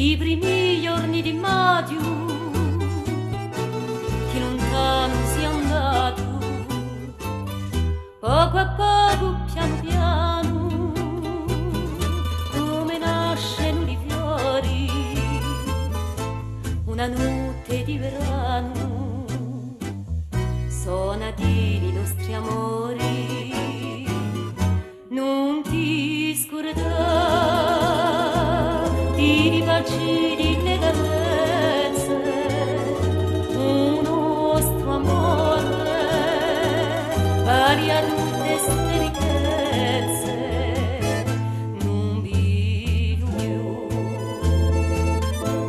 i primi giorni di maggio, che lontano sia andato, poco a poco, piano piano, come nascono i fiori, una notte di verano, sono nati i nostri amori, non ti scordare di ribaci di le carezze, un nostro amore, varia tutte ste ricchezze, non vivo più,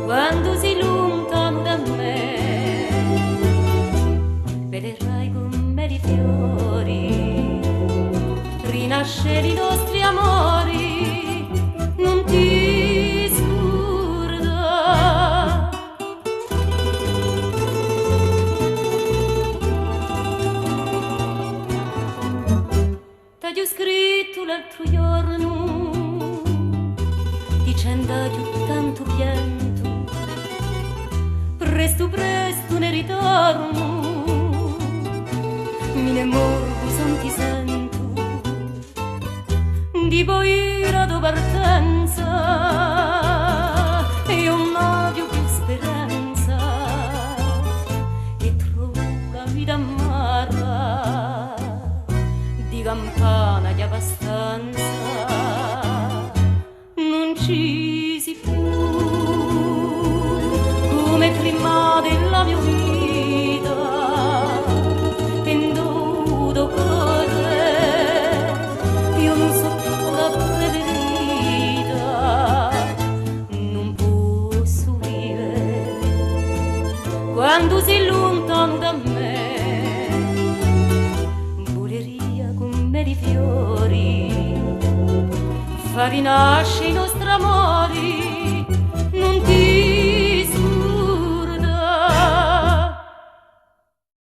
quando si lontano da me, vedrai con me i fiori, rinascere i nostri amori, non ti scorda. T'ho scritto l'altro giorno, dicendo che tanto pianto, presto presto ne ritorno, mi ne morgo son ti sento, di boira do partenza, io non ho più speranza, e trovo la vita amara, di campana di abbastanza, non ci si più, come prima della mia vita, penduto corre, io non so più la preferita, non posso vivere, quando si lontano da me, voleria con me di fiori, far rinascere i nostri amori, non ti